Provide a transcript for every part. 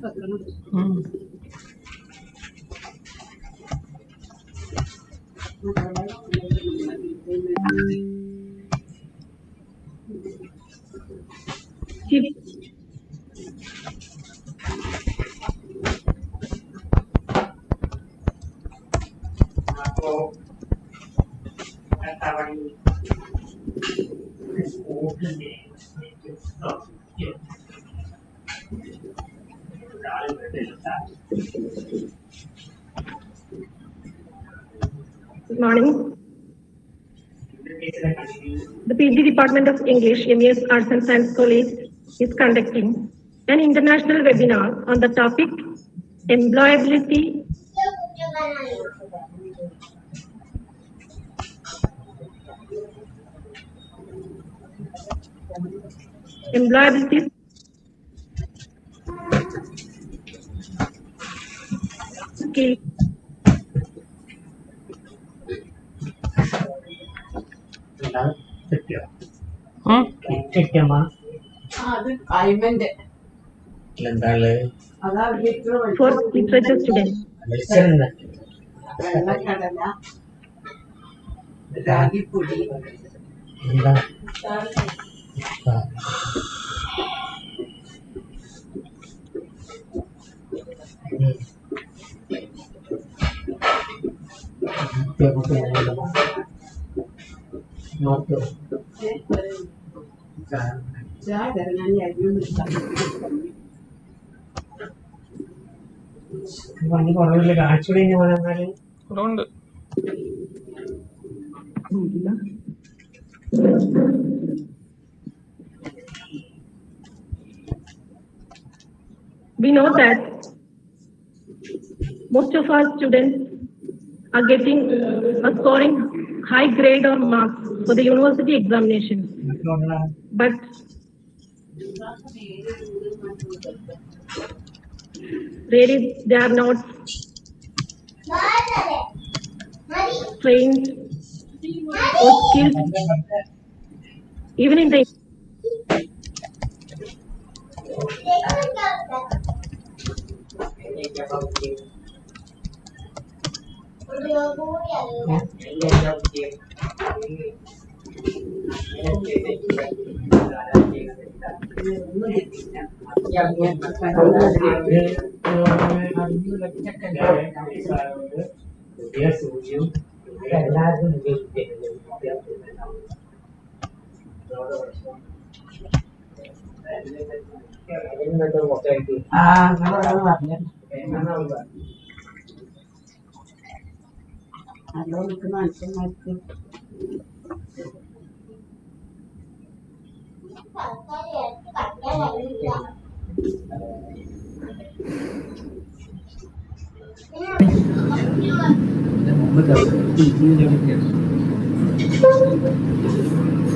Good morning. The PG Department of English, MES Arts and Science College is conducting an international webinar on the topic employability. Employability skill. For literature students. We know that most of our students are getting scoring high grade or marks for the university examinations. But really they are not trained or skilled even in the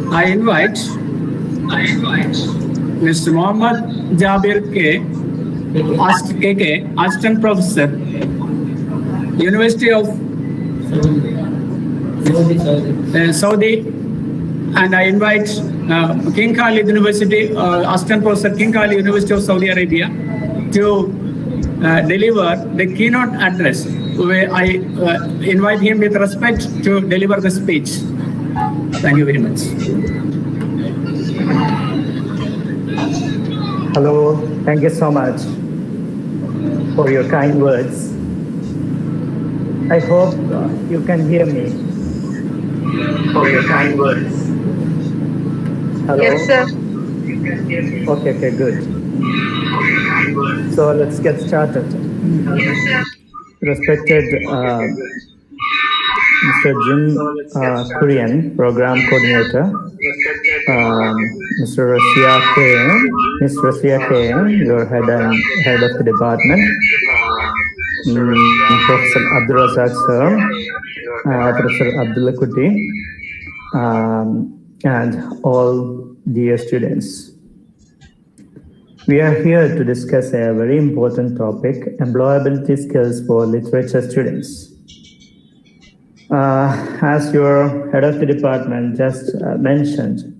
I invite Mr. Mohammad Jabir K. Assistant Professor, University of Saudi, and I invite King Khalid University, Assistant Professor, King Khalid University of Saudi Arabia, to deliver the keynote address. Where I invite him with respect to deliver the speech. Thank you very much. Hello, thank you so much for your kind words. I hope you can hear me. For your kind words. Hello? Yes, sir. Okay, good. So let's get started. Yes, sir. Respected Mr. Jim Kurian, Program Coordinator, Mr. Rasia K. Ms. Rasia K., your head of the department, Professor Abdulrazak Sir, Professor Abdullah Kuti, and all dear students. We are here to discuss a very important topic, employability skills for literature students. As your head of the department just mentioned,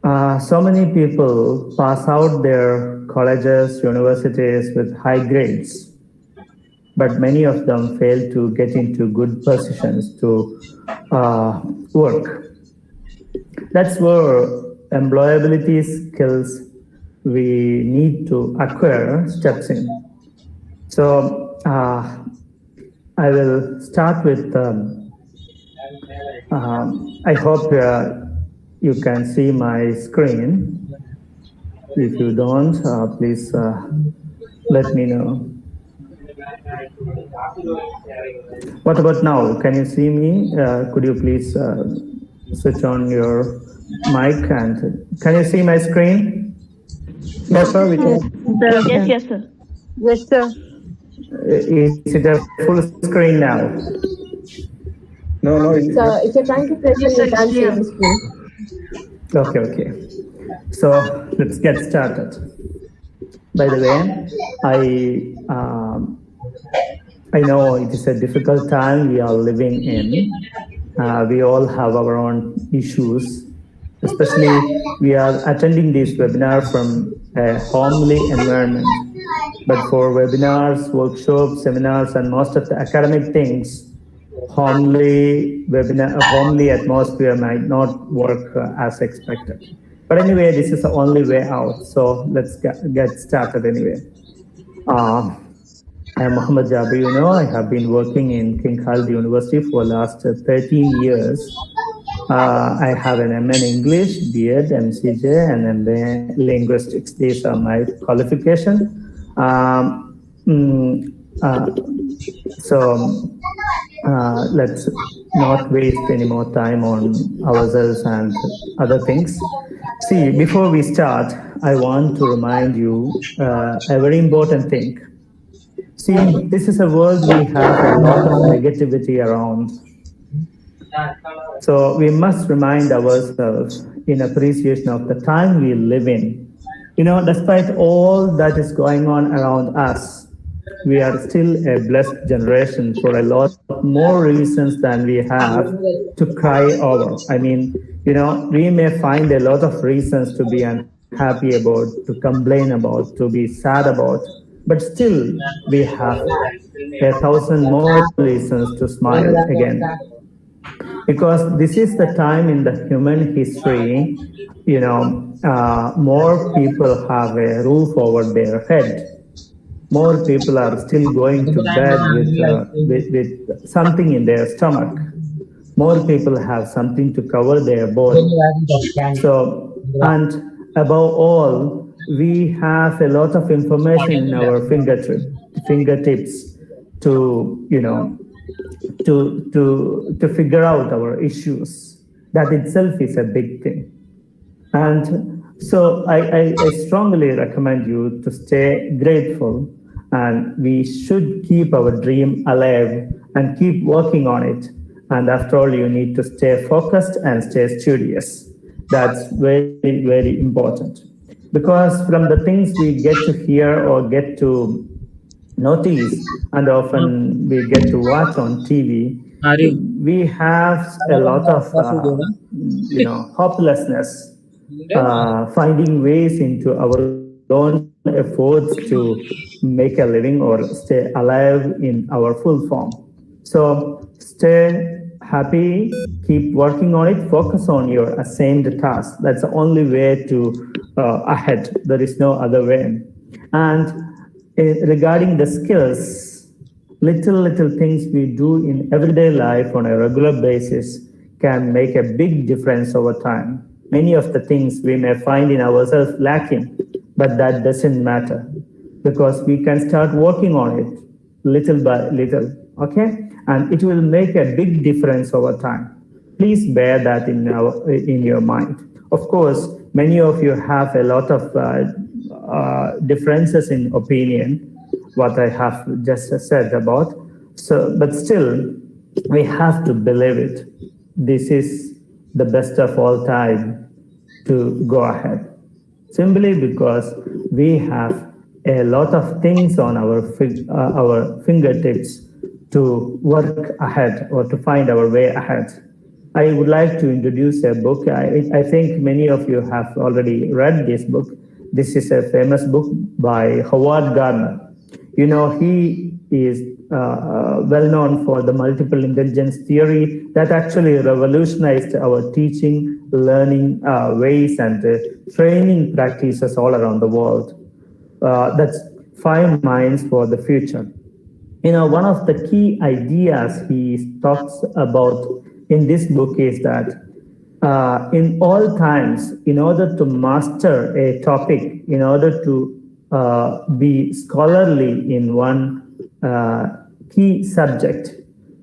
so many people pass out their colleges, universities with high grades, but many of them fail to get into good positions to work. That's where employability skills we need to acquire steps in. So I will start with, I hope you can see my screen. If you don't, please let me know. What about now? Can you see me? Could you please switch on your mic and can you see my screen? Yes, sir, we can. Yes, sir. Yes, sir. Is it a full screen now? No, If you're trying to press Yes, on, sir, you it's can't see clear. the screen. Okay. So let's get started. By the way, I know it is a difficult time we are living in. We all have our own issues. Especially, we are attending this webinar from a homely environment. But for webinars, workshops, seminars, and most of the academic things, homely atmosphere might not work as expected. But anyway, this is the only way out. So let's get started anyway. I am Muhammad Jabir. You know, I have been working in King Khalid University for the last 13 years. I have an MA in English, BEd, MCJ, and MA Linguistics. These are my qualifications. Let's not waste any more time on ourselves and other things. See, before we start, I want to remind you a very important thing. See, this is a world we have a lot of negativity around. So we must remind ourselves in appreciation of the time we live in. You know, despite all that is going on around us, we are still a blessed generation for a lot more reasons than we have to cry over. I mean, you know, we may find a lot of reasons to be unhappy about, to complain about, to be sad about, but still we have 1,000 more reasons to smile again. Because this is the time in the human history, you know, more people have a roof over their head. More people are still going to bed with something in their stomach. More people have something to cover their body. So, and above all, we have a lot of information in our fingertips to, you know, to figure out our issues. That itself is a big thing. And so I strongly recommend you to stay grateful, and we should keep our dream alive and keep working on it. And after all, you need to stay focused and stay studious. That's very, very important. Because from the things we get to hear or get to notice, and often we get to watch on TV, we have a lot of, you know, hopelessness, finding ways into our own efforts to make a living or stay alive in our full form. So stay happy, keep working on it, focus on your assigned task. That's the only way to ahead. There is no other way. And regarding the skills, little things we do in everyday life on a regular basis can make a big difference over time. Many of the things we may find in ourselves lacking, but that doesn't matter because we can start working on it little by little, okay? And it will make a big difference over time. Please bear that in your mind. Of course, many of you have a lot of differences in opinion, what I have just said about. So, but still, we have to believe it. This is the best of all time to go ahead. Simply because we have a lot of things on our fingertips to work ahead or to find our way ahead. I would like to introduce a book. I think many of you have already read this book. This is a famous book by Howard Gardner. You know, he is well known for the multiple intelligence theory that actually revolutionized our teaching, learning ways and training practices all around the world. That's 5 minds for the future. You know, one of the key ideas he talks about in this book is that in all times, in order to master a topic, in order to be scholarly in one key subject,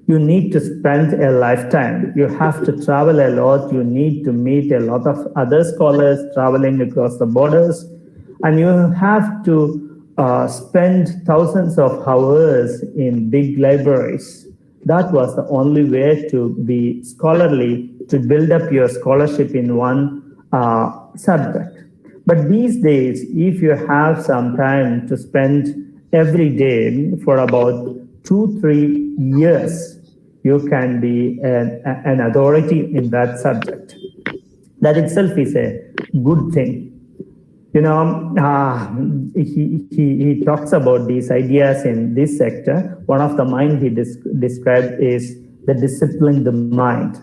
you need to spend a lifetime. You have to travel a lot. You need to meet a lot of other scholars traveling across the borders. And you have to spend thousands of hours in big libraries. That was the only way to be scholarly, to build up your scholarship in one subject. But these days, if you have some time to spend every day for about 2-3 years, you can be an authority in that subject. That itself is a good thing. You know, he talks about these ideas in this sector. One of the mind he described is the discipline, the mind.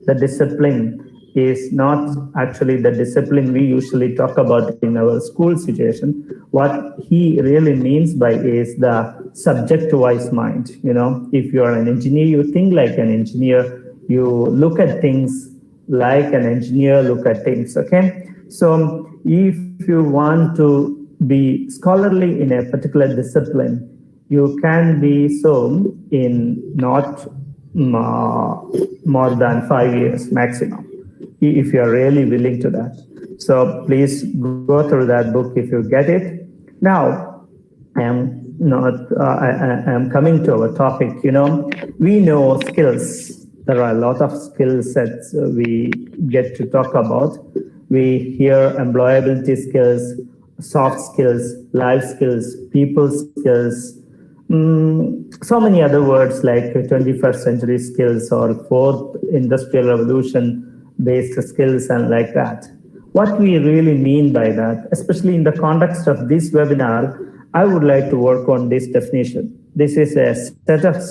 The discipline is not actually the discipline we usually talk about in our school situation. What he really means by is the subject-wise mind. You know, if you are an engineer, you think like an engineer. You look at things like an engineer look at things, okay? So if you want to be scholarly in a particular discipline, you can be so in not more than 5 years maximum, if you're really willing to that. So please go through that book if you get it. Now, I am coming to our topic. You know, we know skills. There are a lot of skill sets we get to talk about. We hear employability skills, soft skills, life skills, people skills, so many other words like 21st century skills or fourth industrial revolution based skills and like that. What we really mean by that, especially in the context of this webinar, I would like to work on this definition. This is a set of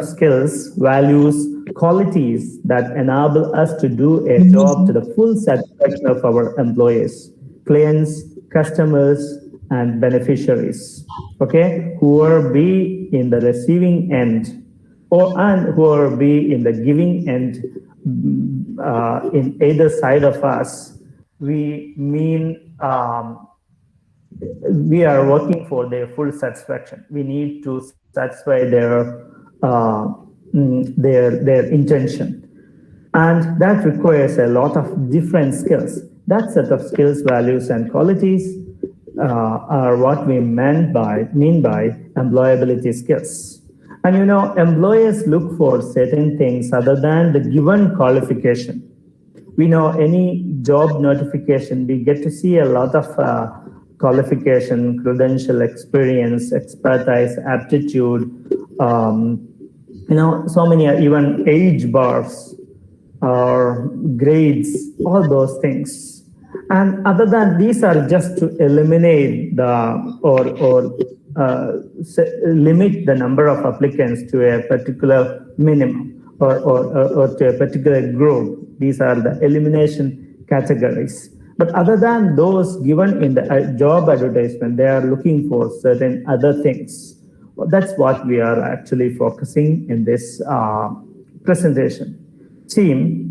skills, values, qualities that enable us to do a job to the full satisfaction of our employees, clients, customers, and beneficiaries, okay, who will be in the receiving end and who will be in the giving end in either side of us. We mean we are working for their full satisfaction. We need to satisfy their intention. And that requires a lot of different skills. That set of skills, values, and qualities are what we mean by employability skills. And you know, employers look for certain things other than the given qualification. We know any job notification, we get to see a lot of qualification, credential, experience, expertise, aptitude, you know, so many even age bars or grades, all those things. And other than these are just to eliminate limit the number of applicants to a particular minimum or to a particular group. These are the elimination categories. But other than those given in the job advertisement, they are looking for certain other things. Well, that's what we are actually focusing in this presentation. See,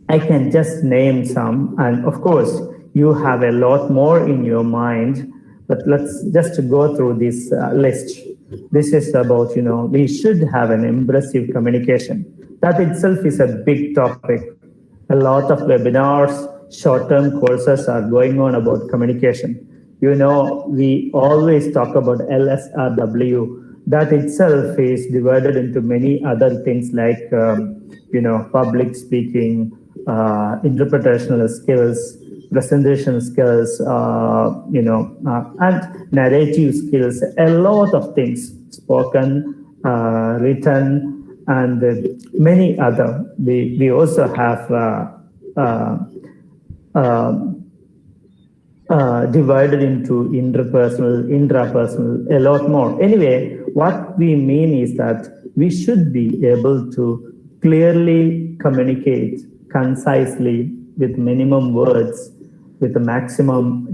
I can just name some, and of course, you have a lot more in your mind, but let's just go through this list. This is about, you know, we should have an impressive communication. That itself is a big topic. A lot of webinars, short-term courses are going on about communication. You know, we always talk about LSRW. That itself is divided into many other things like, you know, public speaking, interpretational skills, presentation skills, you know, and narrative skills, a lot of things, spoken, written, and many other. We also have divided into interpersonal, intrapersonal, a lot more. Anyway, what we mean is that we should be able to clearly communicate concisely with minimum words, with the maximum,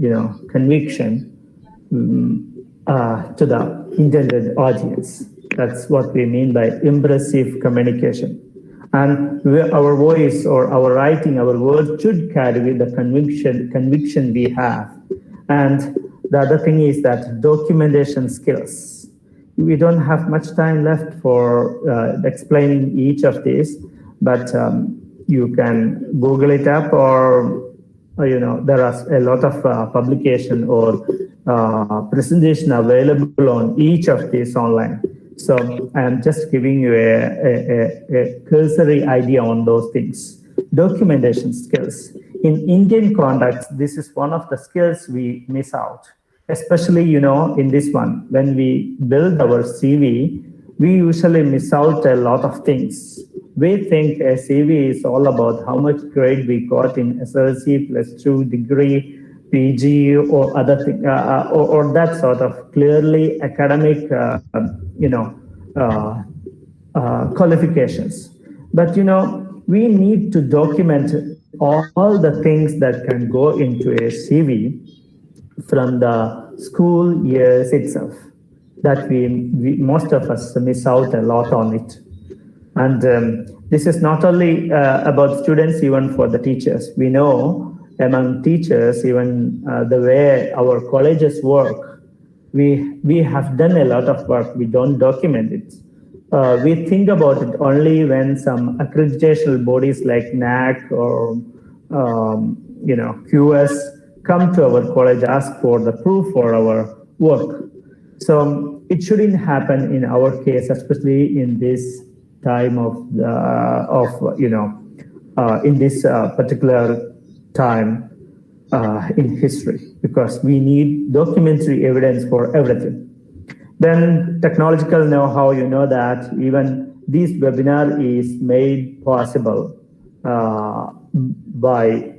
conviction to the intended audience. That's what we mean by impressive communication. And our voice or our writing, our words should carry with the conviction we have. And the other thing is that documentation skills. We don't have much time left for explaining each of these, but you can Google it up, or there are a lot of publication or presentation available on each of these online. So I am just giving you a cursory idea on those things. Documentation skills. In Indian context, this is one of the skills we miss out, especially, in this one. When we build our CV, we usually miss out a lot of things. We think a CV is all about how much grade we got in SLC, +2 degree, PG, or other thing, or that sort of clearly academic, qualifications. But we need to document all the things that can go into a CV from the school years itself. That we most of us miss out a lot on it. And this is not only about students, even for the teachers. We know among teachers, even the way our colleges work, we have done a lot of work. We don't document it. We think about it only when some accreditation bodies like NAC or QS come to our college, ask for the proof for our work. So it shouldn't happen in our case, especially in this time in this particular time in history, because we need documentary evidence for everything. Then technological know-how, that even this webinar is made possible by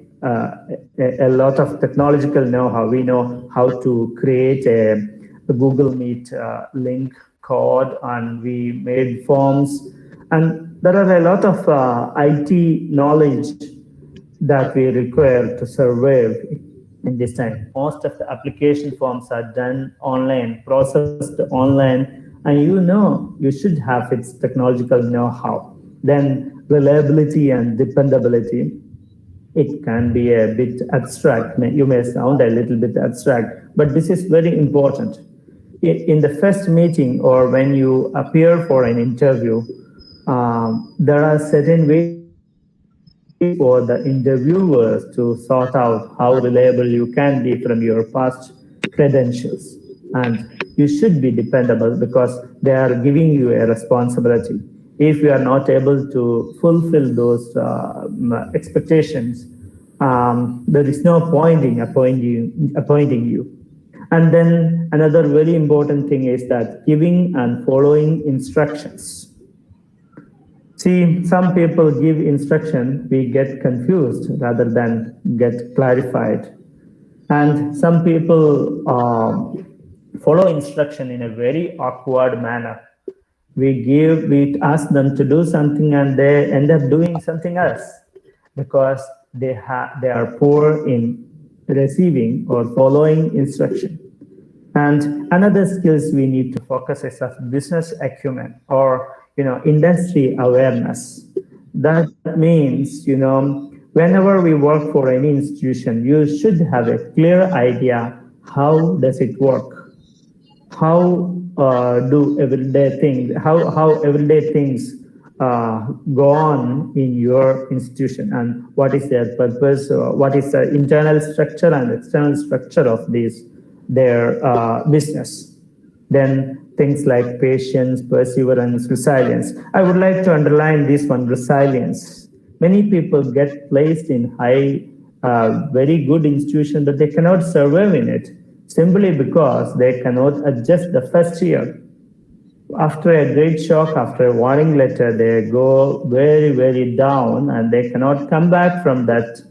a lot of technological know-how. We know how to create a Google Meet link code, and we made forms. And there are a lot of IT knowledge that we require to survive in this time. Most of the application forms are done online, processed online, and you should have its technological know-how. Then reliability and dependability. It can be a bit abstract. You may sound a little bit abstract, but this is very important. In the first meeting or when you appear for an interview, there are certain ways for the interviewers to sort out how reliable you can be from your past credentials. And you should be dependable because they are giving you a responsibility. If you are not able to fulfill those expectations, there is no point in appointing you. And then another very important thing is that giving and following instructions. See, some people give instruction, we get confused rather than get clarified. And some people follow instruction in a very awkward manner. We ask them to do something and they end up doing something else because they are poor in receiving or following instruction. And another skills we need to focus is of business acumen or industry awareness. That means whenever we work for any institution, you should have a clear idea how does it work, how do everyday things, how everyday things go on in your institution, and what is their purpose, what is the internal structure and external structure of their business. Then things like patience, perseverance, resilience. I would like to underline this one, resilience. Many people get placed in high, very good institution, but they cannot survive in it simply because they cannot adjust the first year. After a great shock, after a warning letter, they go very, very down and they cannot come back from that,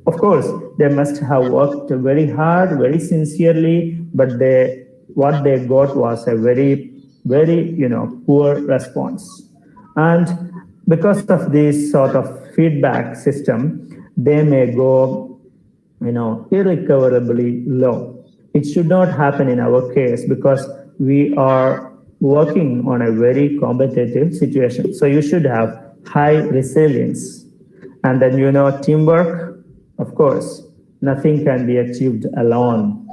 of course, they must have worked very hard, very sincerely, but what they got was a very poor response. And because of this sort of feedback system, they may go irrecoverably low. It should not happen in our case because we are working on a very competitive situation. So you should have high resilience. And then, teamwork, of course, nothing can be achieved alone.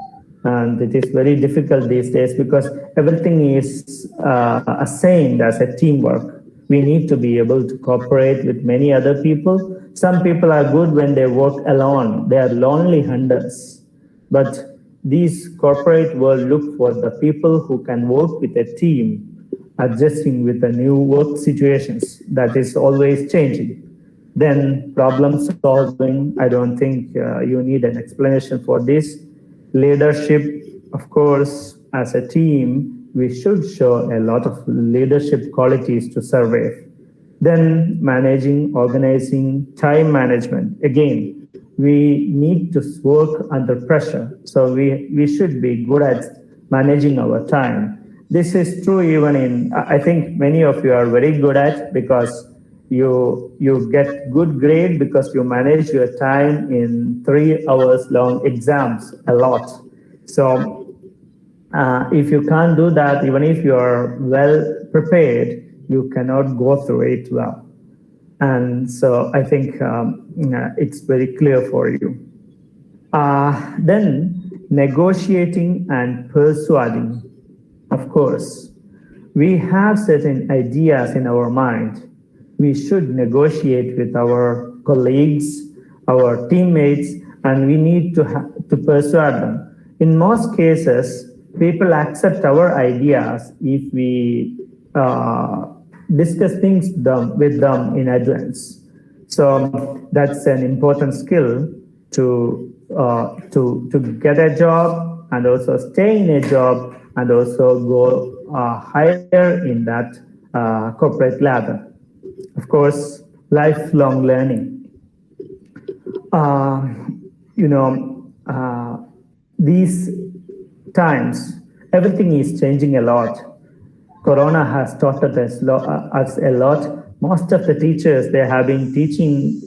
And it is very difficult these days because everything is assigned as a teamwork. We need to be able to cooperate with many other people. Some people are good when they work alone. They are lonely hunters. But these corporate world look for the people who can work with a team, adjusting with the new work situations that is always changing. Then problem solving, I don't think you need an explanation for this. Leadership, of course, as a team, we should show a lot of leadership qualities to survive. Then managing, organizing, time management. Again, we need to work under pressure. So we should be good at managing our time. This is true even in, I think many of you are very good at because you get good grade because you manage your time in 3 hours long exams a lot. So if you can't do that, even if you are well prepared, you cannot go through it well. And so I think it's very clear for you. Then negotiating and persuading. Of course, we have certain ideas in our mind. We should negotiate with our colleagues, our teammates, and we need to persuade them. In most cases, people accept our ideas if we discuss things with them in advance. So that's an important skill to get a job and also stay in a job and also go higher in that corporate ladder. Of course, lifelong learning. These times, everything is changing a lot. Corona has taught us a lot. Most of the teachers, they have been teaching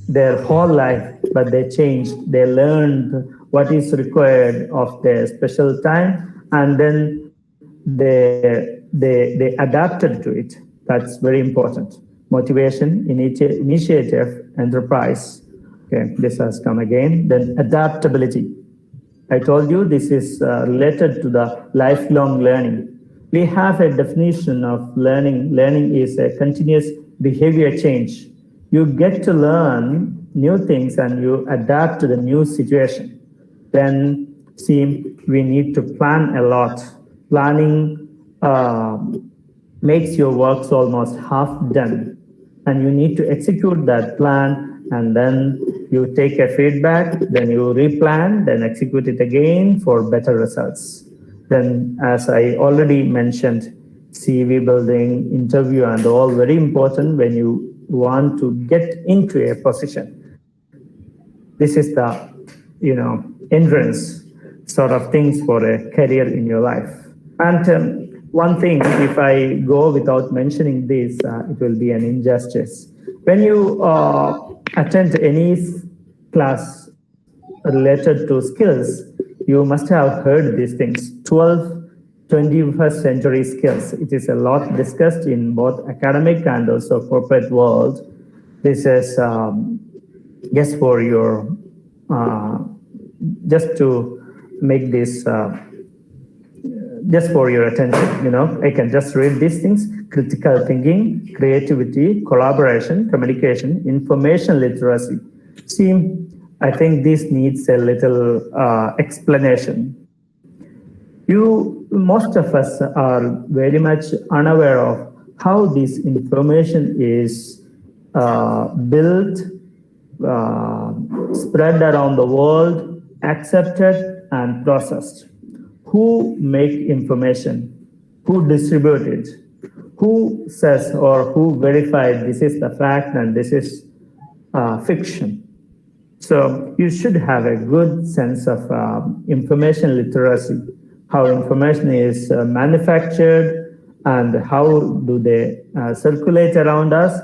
their whole life, but they changed. They learned what is required of their special time, and then they adapted to it. That's very important. Motivation, initiative, enterprise. Okay, this has come again. Then adaptability. I told you this is related to the lifelong learning. We have a definition of learning. Learning is a continuous behavior change. You get to learn new things and you adapt to the new situation. Then, see, we need to plan a lot. Planning makes your works almost half done. And you need to execute that plan, and then you take a feedback, then you replan, then execute it again for better results. Then, as I already mentioned, CV building, interview, and all very important when you want to get into a position. This is the, entrance sort of things for a career in your life. And one thing, if I go without mentioning this, it will be an injustice. When you attend any class related to skills, you must have heard these things, 21st century skills. It is a lot discussed in both academic and also corporate world. This is just for your, just to make this, just for your attention, I can just read these things: critical thinking, creativity, collaboration, communication, information literacy. See, I think this needs a little explanation. Most of us are very much unaware of how this information is built, spread around the world, accepted and processed. Who make information? Who distribute it? Who says or who verified this is the fact and this is fiction? So you should have a good sense of information literacy, how information is manufactured and how do they circulate around us,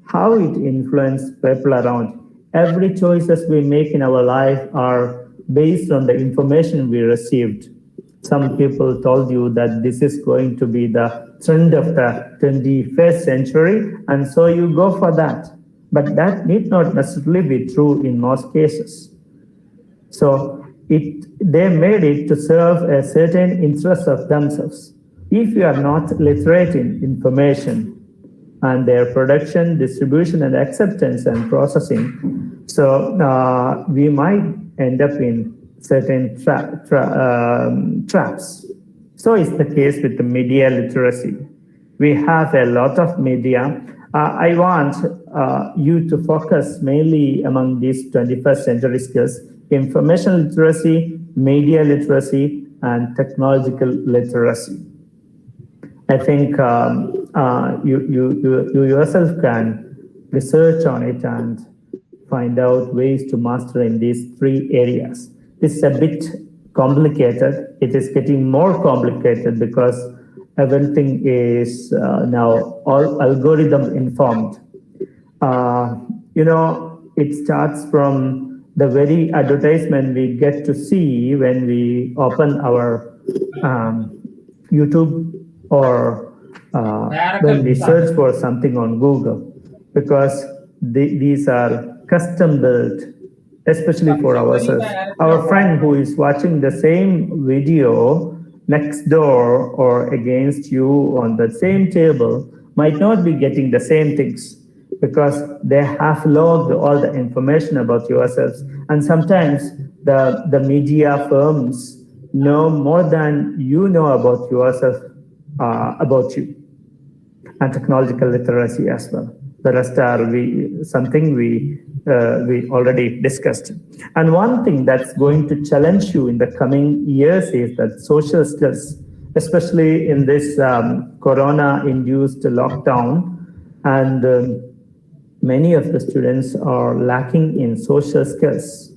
how it influences people around. Every choices we make in our life are based on the information we received. Some people told you that this is going to be the trend of the 21st century, and so you go for that. But that need not necessarily be true in most cases. So they made it to serve a certain interest of themselves. If you are not literate in information and their production, distribution, and acceptance and processing, so we might end up in certain traps. So is the case with the media literacy. We have a lot of media. I want you to focus mainly among these 21st century skills: information literacy, media literacy, and technological literacy. I think you yourself can research on it and find out ways to master in these three areas. This is a bit complicated. It is getting more complicated because everything is now all algorithm informed. It starts from the very advertisement we get to see when we open our YouTube or when we search for something on Google, because these are custom built, especially for ourselves. Our friend who is watching the same video next door or against you on the same table might not be getting the same things because they have logged all the information about yourselves. And sometimes the media firms know more than you know about yourself, about you, and technological literacy as well. The rest are something we already discussed. And one thing that's going to challenge you in the coming years is that social skills, especially in this corona-induced lockdown, and many of the students are lacking in social skills,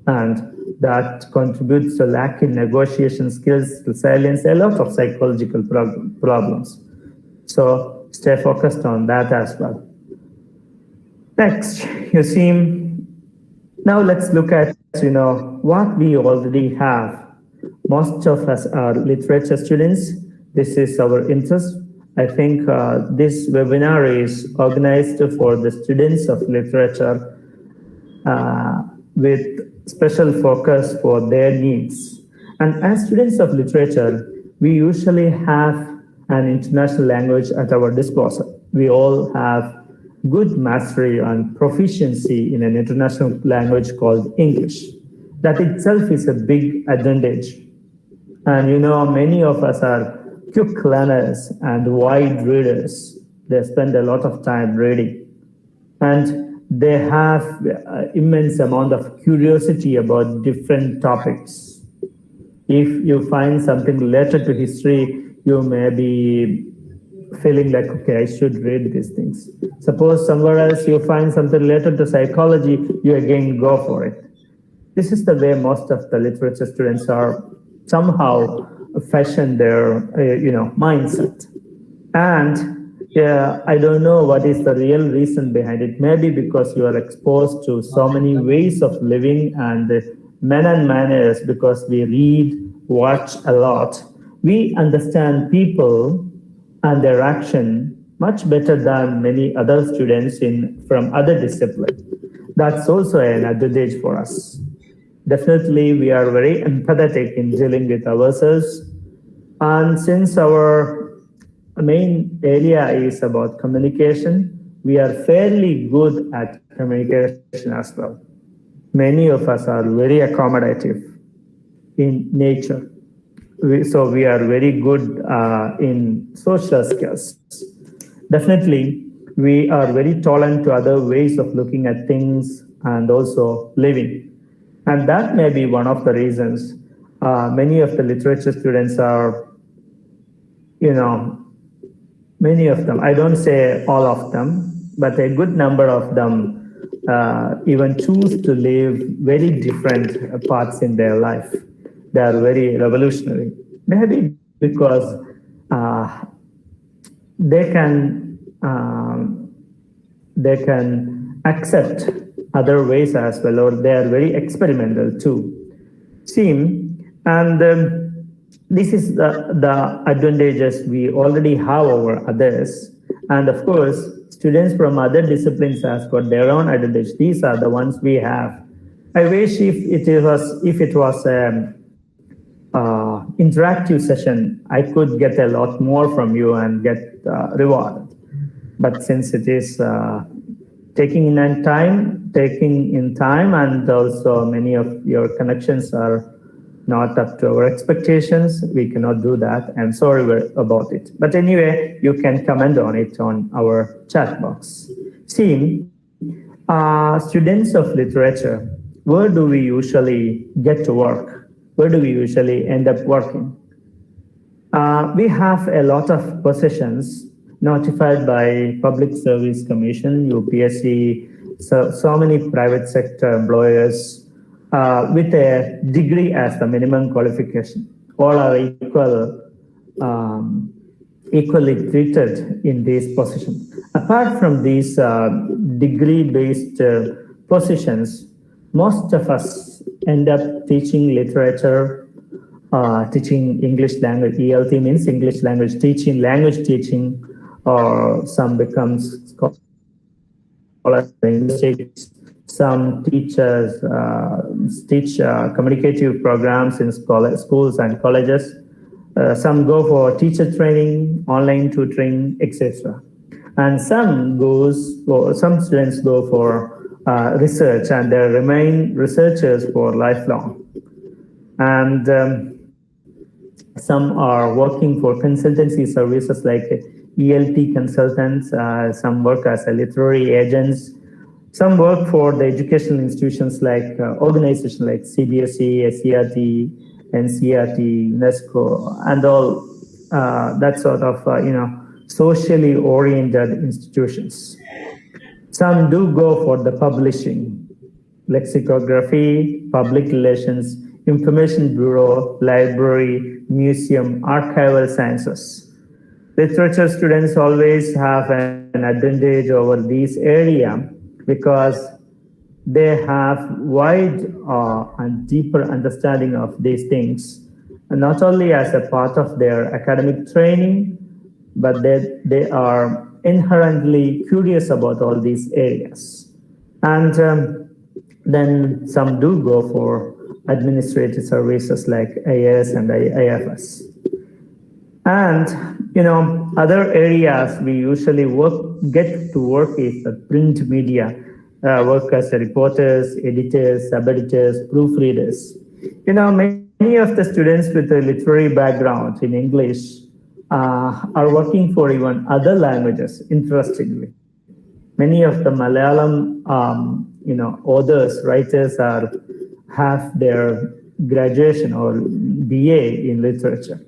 and that contributes to lack in negotiation skills, resilience, a lot of psychological problems. So stay focused on that as well. Next, now let's look at what we already have. Most of us are literature students. This is our interest. I think this webinar is organized for the students of literature with special focus for their needs. And as students of literature, we usually have an international language at our disposal. We all have good mastery and proficiency in an international language called English. That itself is a big advantage. And many of us are quick learners and wide readers. They spend a lot of time reading. And they have immense amount of curiosity about different topics. If you find something related to history, you may be feeling like, okay, I should read these things. Suppose somewhere else you find something related to psychology, you again go for it. This is the way most of the literature students are somehow fashion their mindset. And I don't know what is the real reason behind it. Maybe because you are exposed to so many ways of living and men and manners, because we read, watch a lot. We understand people and their action much better than many other students from other disciplines. That's also an advantage for us. Definitely, we are very empathetic in dealing with ourselves. And since our main area is about communication, we are fairly good at communication as well. Many of us are very accommodative in nature. So we are very good in social skills. Definitely, we are very tolerant to other ways of looking at things and also living. And that may be one of the reasons many of the literature students are, many of them, I don't say all of them, but a good number of them even choose to live very different paths in their life. They are very revolutionary. Maybe because they can accept other ways as well, or they are very experimental too. And this is the advantages we already have over others. And of course, students from other disciplines has got their own advantage. These are the ones we have. I wish if it was interactive session, I could get a lot more from you and get rewarded. But since it is taking in time, and also many of your connections are not up to our expectations, we cannot do that. I'm sorry about it. But anyway, you can comment on it on our chat box. Students of literature, where do we usually get to work? Where do we usually end up working? We have a lot of positions notified by Public Service Commission, UPSC, so many private sector employers with a degree as the minimum qualification. All are equally treated in these positions. Apart from these degree-based positions, most of us end up teaching literature, teaching English language. ELT means English language teaching, or some becomes scholars linguistics. Some teachers teach communicative programs in schools and colleges. Some go for teacher training, online tutoring, etc. And some students go for research, and they remain researchers for lifelong. And some are working for consultancy services like ELT consultants. Some work as literary agents. Some work for the educational institutions like organizations like CBSE, SCRT, NCRT, UNESCO, and all that sort of socially oriented institutions. Some do go for the publishing, lexicography, public relations, information bureau, library, museum, archival sciences. Literature students always have an advantage over these areas because they have wide and deeper understanding of these things, and not only as a part of their academic training, but they are inherently curious about all these areas. And then some do go for administrative services like IAS and IFS. And other areas we usually get to work is the print media, work as reporters, editors, sub-editors, proofreaders. Many of the students with a literary background in English are working for even other languages, interestingly. Many of the Malayalam authors, writers have their graduation or BA in literature.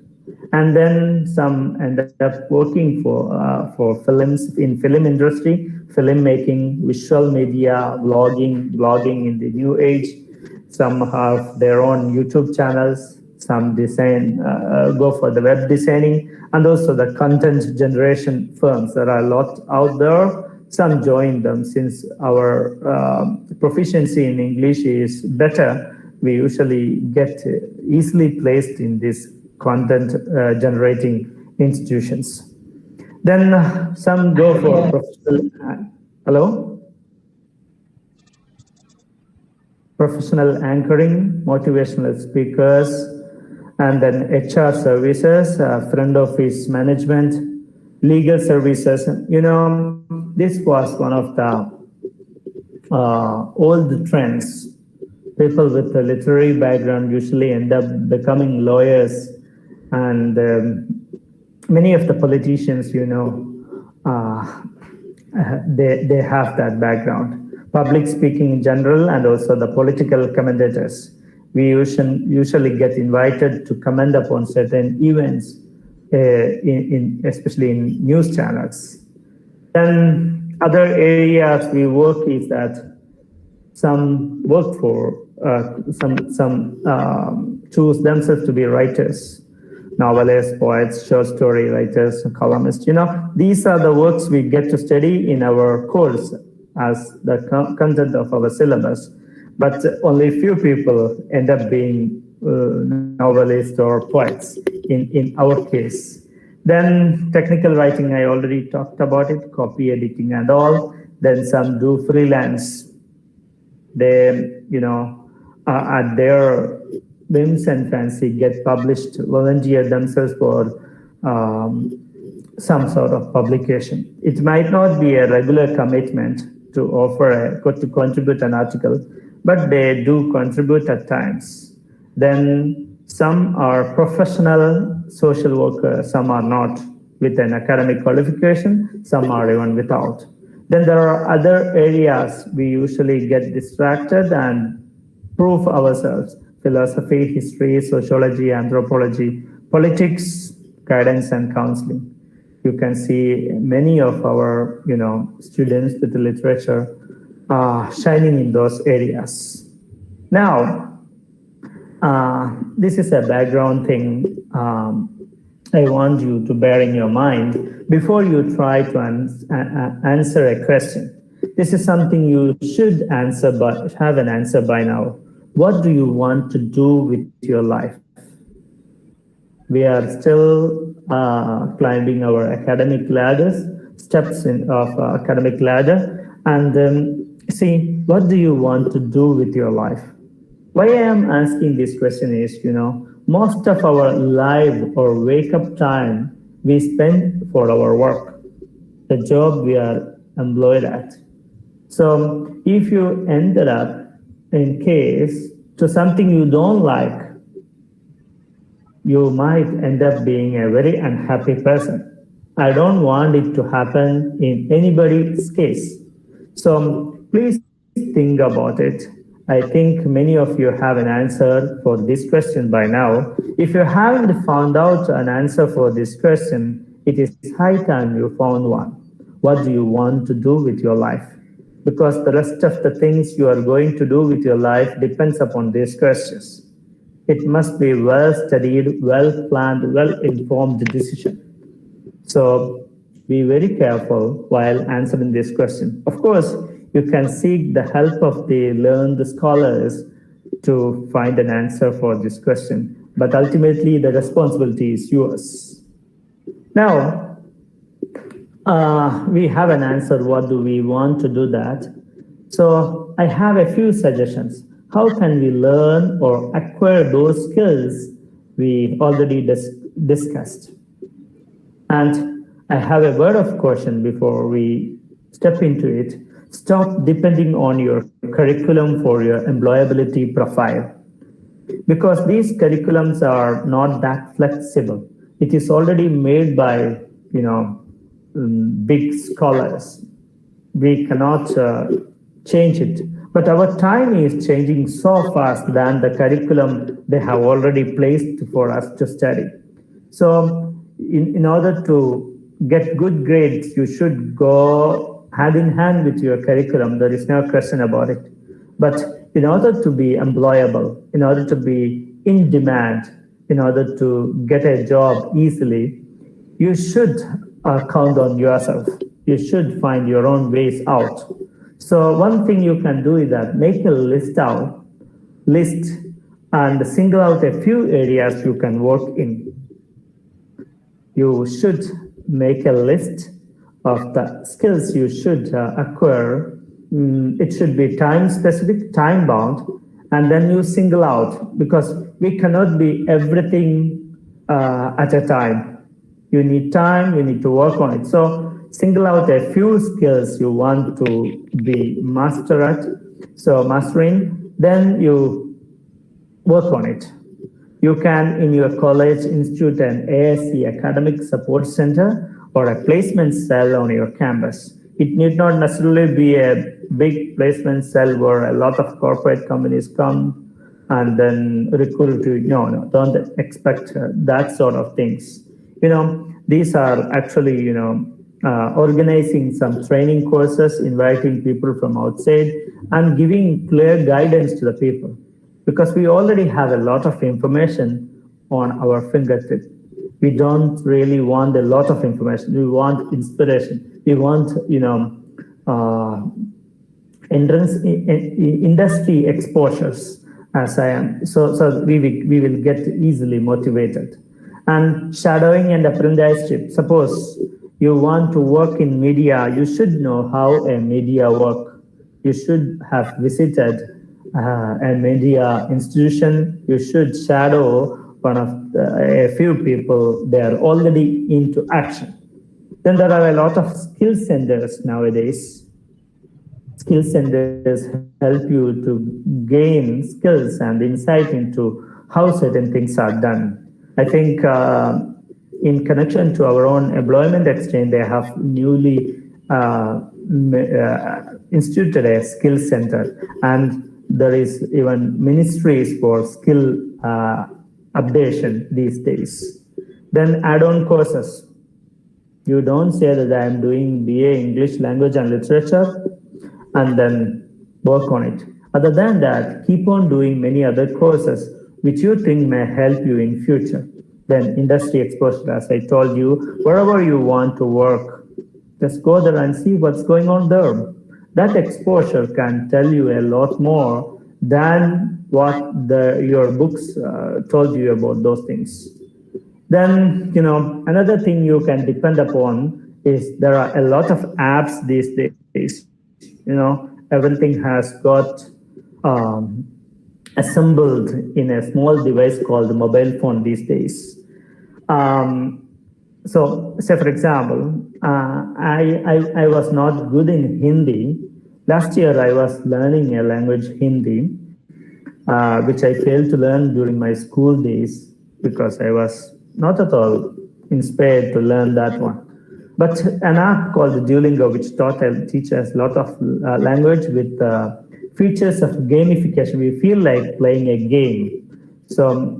And then some end up working for films in film industry, filmmaking, visual media, blogging in the new age. Some have their own YouTube channels. Some go for the web designing, and also the content generation firms. There are a lot out there. Some join them since our proficiency in English is better. We usually get easily placed in these content generating institutions. Then some go for professional anchoring, motivational speakers, and then HR services, front office management, legal services. This was one of the old trends. People with a literary background usually end up becoming lawyers, and many of the politicians, they have that background. Public speaking in general, and also the political commentators. We usually get invited to comment upon certain events, especially in news channels. Then other areas we work is that some work for, some choose themselves to be writers, novelists, poets, short story writers, columnists. These are the works we get to study in our course as the content of our syllabus. But only few people end up being novelists or poets in our case. Then technical writing, I already talked about it, copy editing and all. Then some do freelance. They, at their whims and fancy, get published, volunteer themselves for some sort of publication. It might not be a regular commitment to to contribute an article, but they do contribute at times. Then some are professional social workers, some are not with an academic qualification, some are even without. Then there are other areas we usually get distracted and prove ourselves: philosophy, history, sociology, anthropology, politics, guidance and counseling. You can see many of our students with literature shining in those areas. Now, this is a background thing I want you to bear in your mind before you try to answer a question. This is something you should answer, but have an answer by now. What do you want to do with your life? We are still climbing our academic ladders, steps of academic ladder, and see, what do you want to do with your life? Why I am asking this question is, most of our live or wake up time we spend for our work, the job we are employed at. So if you ended up in case to something you don't like, you might end up being a very unhappy person. I don't want it to happen in anybody's case. So please think about it. I think many of you have an answer for this question by now. If you haven't found out an answer for this question, it is high time you found one. What do you want to do with your life? Because the rest of the things you are going to do with your life depends upon these questions. It must be well-studied, well-planned, well-informed decision. So be very careful while answering this question. Of course, you can seek the help of the learned scholars to find an answer for this question, but ultimately the responsibility is yours. Now, we have an answer. What do we want to do that? So I have a few suggestions. How can we learn or acquire those skills we already discussed? And I have a word of caution before we step into it. Stop depending on your curriculum for your employability profile, because these curriculums are not that flexible. It is already made by, big scholars. We cannot change it. But our time is changing so fast than the curriculum they have already placed for us to study. So in order to get good grades, you should go hand in hand with your curriculum. There is no question about it. But in order to be employable, in order to be in demand, in order to get a job easily, you should count on yourself. You should find your own ways out. So one thing you can do is that make a list and single out a few areas you can work in. You should make a list of the skills you should acquire. It should be time specific, time bound, and then you single out, because we cannot be everything at a time. You need time, you need to work on it. So single out a few skills you want to be master at, so mastering, then you work on it. You can, in your college, institute an ASC, Academic Support Center, or a placement cell on your campus. It need not necessarily be a big placement cell where a lot of corporate companies come and then recruit you. No, don't expect that sort of things. These are actually, organizing some training courses, inviting people from outside, and giving clear guidance to the people. Because we already have a lot of information on our fingertip. We don't really want a lot of information. We want inspiration. We want, industry exposures as I am. So we will get easily motivated. And shadowing and apprenticeship. Suppose you want to work in media, you should know how a media work. You should have visited a media institution. You should shadow one of a few people. They are already into action. Then there are a lot of skill centers nowadays. Skill centers help you to gain skills and insight into how certain things are done. I think in connection to our own employment exchange, they have newly instituted a skill center, and there is even ministries for skill updation these days. Then add-on courses. You don't say that I am doing BA English Language and Literature and then work on it. Other than that, keep on doing many other courses which you think may help you in future. Then industry exposure, as I told you, wherever you want to work, just go there and see what's going on there. That exposure can tell you a lot more than what your books told you about those things. Then, another thing you can depend upon is there are a lot of apps these days. Everything has got assembled in a small device called the mobile phone these days. So, say for example, I was not good in Hindi. Last year, I was learning a language, Hindi, which I failed to learn during my school days because I was not at all inspired to learn that one. But an app called Duolingo, which teaches a lot of language with features of gamification. We feel like playing a game. So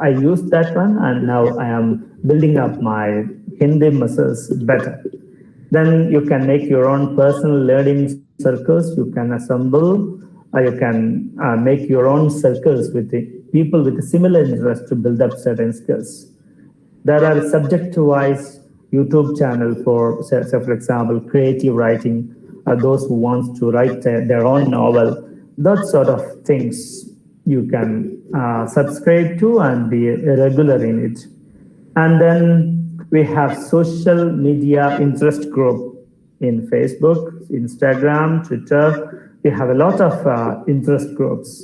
I used that one, and now I am building up my Hindi muscles better. Then you can make your own personal learning circles. You can assemble, you can make your own circles with people with a similar interest to build up certain skills. There are subject-wise YouTube channel for, say for example, creative writing, those who want to write their own novel, that sort of things you can subscribe to and be regular in it. And then we have social media interest group in Facebook, Instagram, Twitter. We have a lot of interest groups.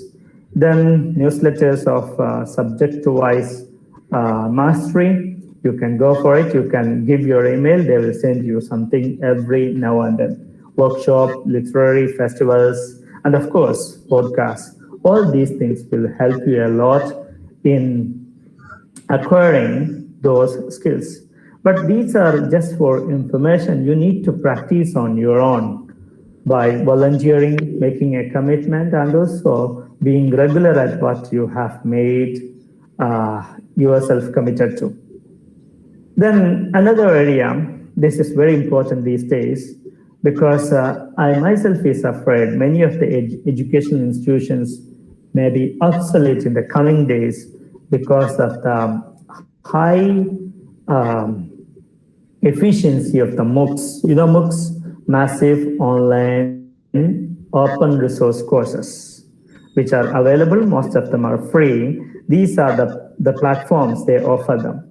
Then newsletters of subject-wise mastery. You can go for it. You can give your email. They will send you something every now and then. Workshop, literary festivals, and of course, podcasts. All these things will help you a lot in acquiring those skills. But these are just for information. You need to practice on your own by volunteering, making a commitment, and also being regular at what you have made yourself committed to. Then another area, this is very important these days, because I myself is afraid many of the educational institutions may be obsolete in the coming days because of the high efficiency of the MOOCs. MOOCs, massive online open resource courses, which are available. Most of them are free. These are the platforms they offer them.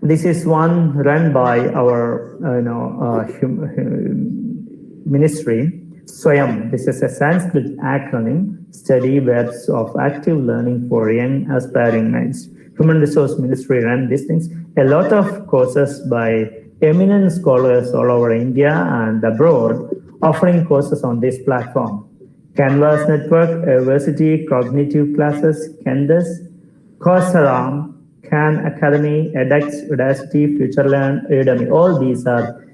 This is one run by our ministry, SWAYAM. This is a Sanskrit acronym, Study Webs of Active Learning for Young Aspiring Minds. Human Resource Ministry run these things. A lot of courses by eminent scholars all over India and abroad offering courses on this platform. Canvas Network, University, Cognitive Classes, Canvas, Coursera, Khan Academy, edX, Udacity, FutureLearn, Udemy. All these are,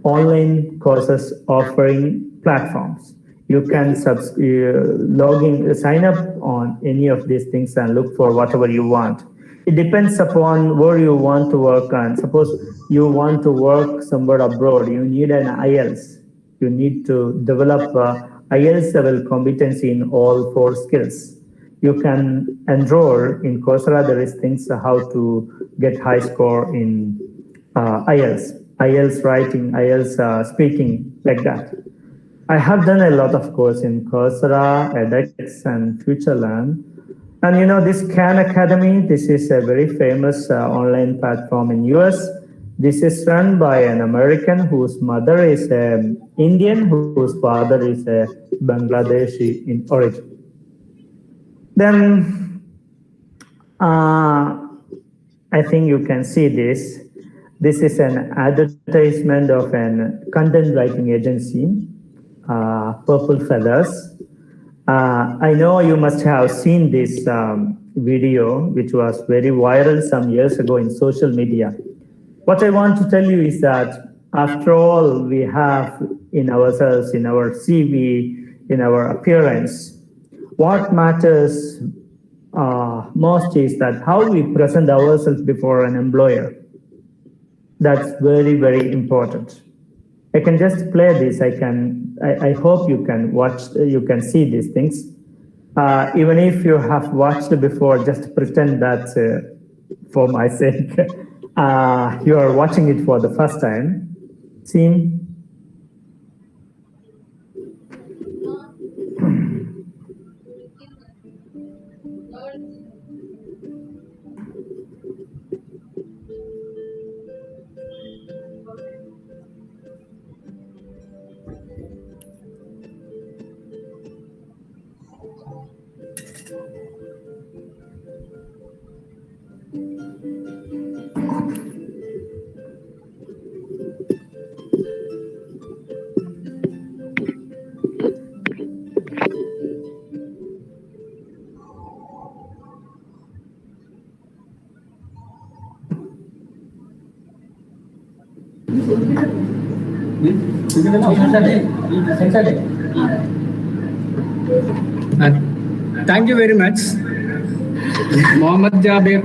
online courses offering platforms. You can sign up on any of these things and look for whatever you want. it depends upon where you want to work on. Suppose you want to work somewhere abroad, you need an IELTS. You need to develop IELTS level competency in all 4 skills. You can enroll in Coursera. There is things how to get high score in IELTS, IELTS writing, IELTS speaking, like that. I have done a lot of course in Coursera, edX, and FutureLearn. And you know, this Khan Academy, this is a very famous online platform in US. This is run by an American whose mother is an Indian, whose father is a Bangladeshi in origin. Then I think you can see this. This is an advertisement of an content writing agency, Purple Feathers. I know you must have seen this video, which was very viral some years ago in social media. What I want to tell you is that after all we have in ourselves, in our CV, in our appearance, what matters most is that how we present ourselves before an employer. That's very, very important. I can just play this. I hope you can watch, you can see these things. Even if you have watched before, just pretend that for my sake, you are watching it for the first time. See? Thank you very much,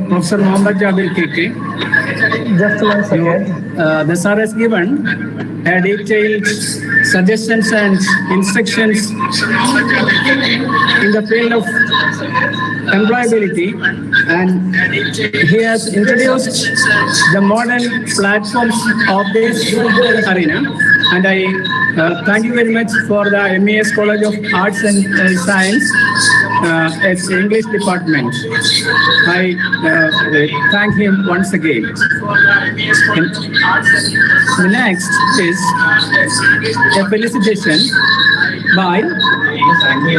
Professor Mohammad Jabir KK. Just 1 second. The sir has given a detailed suggestions and instructions in the field of employability, and he has introduced the modern platforms of this arena. And I thank you very much for the MES College of Arts and Science, its English department. I thank him once again. The next is a felicitation by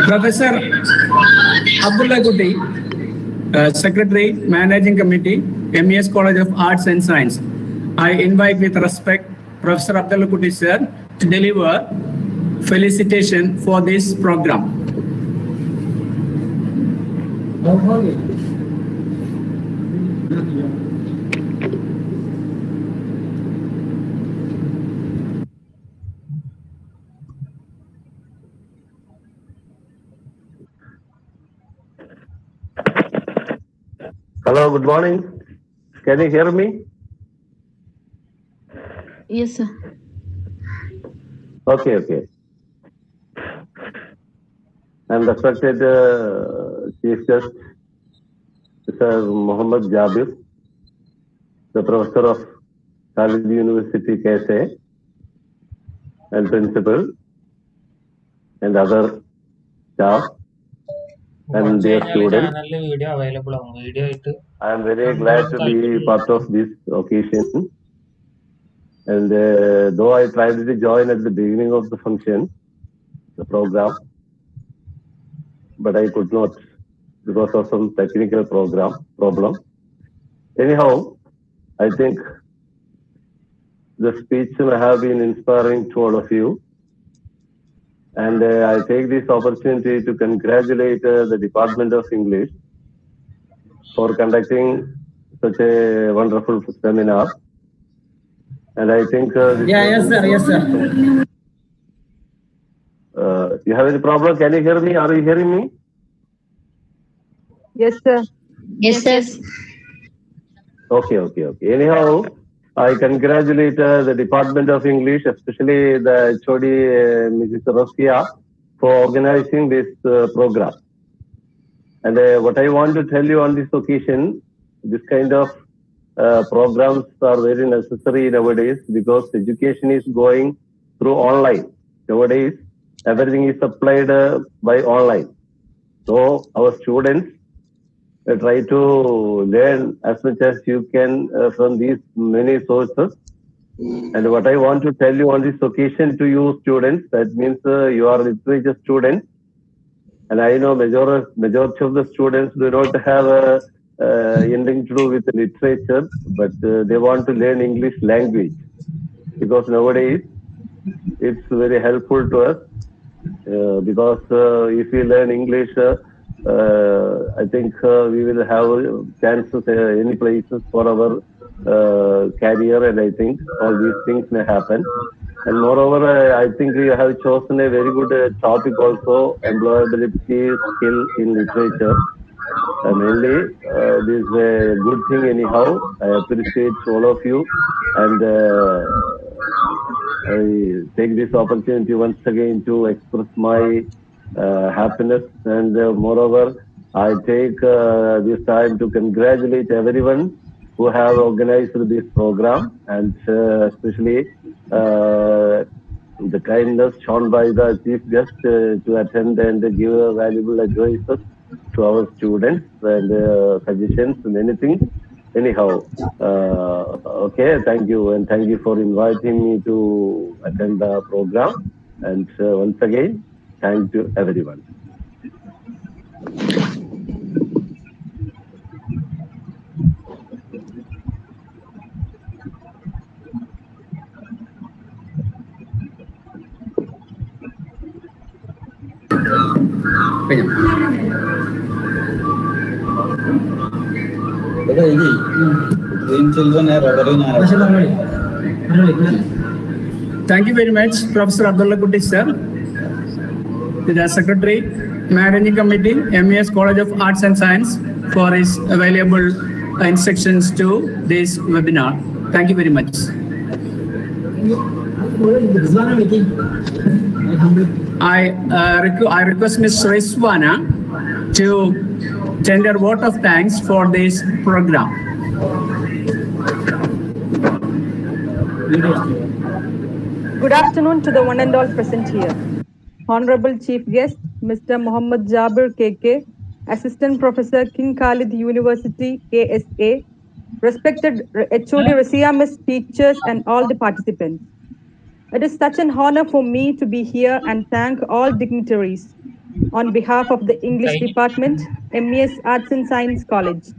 Professor Abdullah Kuti, Secretary, Managing Committee, MES College of Arts and Science. I invite with respect Professor Abdullah Kuti sir to deliver felicitation for this program. Hello, good morning. Can you hear me? Yes, sir. Okay. I'm respected Chief Guest, Mr. Mohammad Jabir, the Professor of College University KSA, and Principal, and other staff, and their students. I am very glad to be part of this occasion. And though I tried to join at the beginning of the function, the program, but I could not because of some technical problem. Anyhow, I think the speech may have been inspiring to all of you. And I take this opportunity to congratulate the Department of English for conducting such a wonderful seminar. And I think... Yes, sir. You have any problem? Can you hear me? Are you hearing me? Yes, sir. Yes, sir. Okay. Anyhow, I congratulate the Department of English, especially the HOD, Mrs. Rosia, for organizing this program. And what I want to tell you on this occasion, this kind of programs are very necessary nowadays because education is going through online. Nowadays, everything is applied by online. So our students try to learn as much as you can from these many sources. And what I want to tell you on this occasion to you students, that means you are literature students. And I know majority of the students do not have anything to do with literature, but they want to learn English language because nowadays it's very helpful to us because if we learn English, I think we will have chances any places for our career, and I think all these things may happen. And moreover, I think you have chosen a very good topic also, employability skill in literature. Mainly, this is a good thing anyhow. I appreciate all of you, and I take this opportunity once again to express my happiness, and moreover, I take this time to congratulate everyone who have organized this program, and especially the kindness shown by the chief guest to attend and give valuable advices to our students and suggestions and anything. Anyhow, okay, thank you, and thank you for inviting me to attend the program. And once again, thank you everyone. Thank you very much, Professor Abdullah Kutti sir, the Secretary, Managing Committee, MES College of Arts and Science, for his valuable instructions to this webinar. Thank you very much. I request Ms. Reswana to tender vote of thanks for this program. Good afternoon to the one and all present here. Honorable Chief Guest, Mr. Muhammad Jabir KK, Assistant Professor, King Khalid University, KSA, respected HOD Resiamis teachers and all the participants. It is such an honor for me to be here and thank all dignitaries on behalf of the English Department, MES Arts and Science College.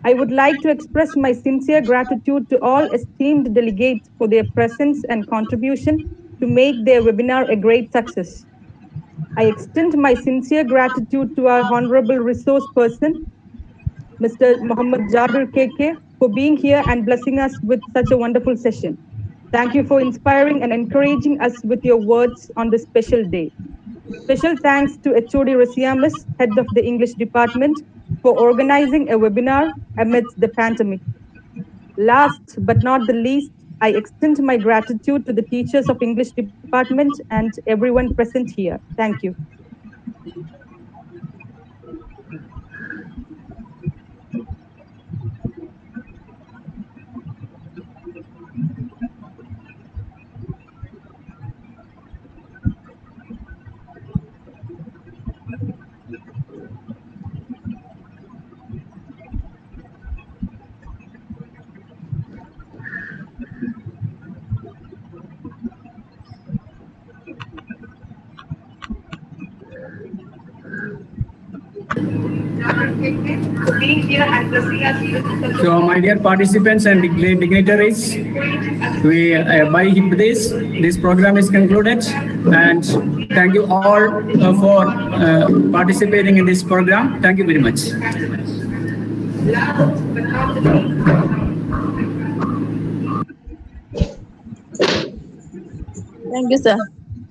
I would like to express my sincere gratitude to all esteemed delegates for their presence and contribution to make their webinar a great success. I extend my sincere gratitude to our honorable resource person, Mr. Muhammad Jabir KK, for being here and blessing us with such a wonderful session. Thank you for inspiring and encouraging us with your words on this special day. Special thanks to HOD Resiamis, head of the English department, for organizing a webinar amidst the pandemic. Last but not the least, I extend my gratitude to the teachers of English department and everyone present here. Thank you. So, my dear participants and dignitaries, we by this program is concluded, and thank you all for participating in this program. Thank you very much. Thank you, sir.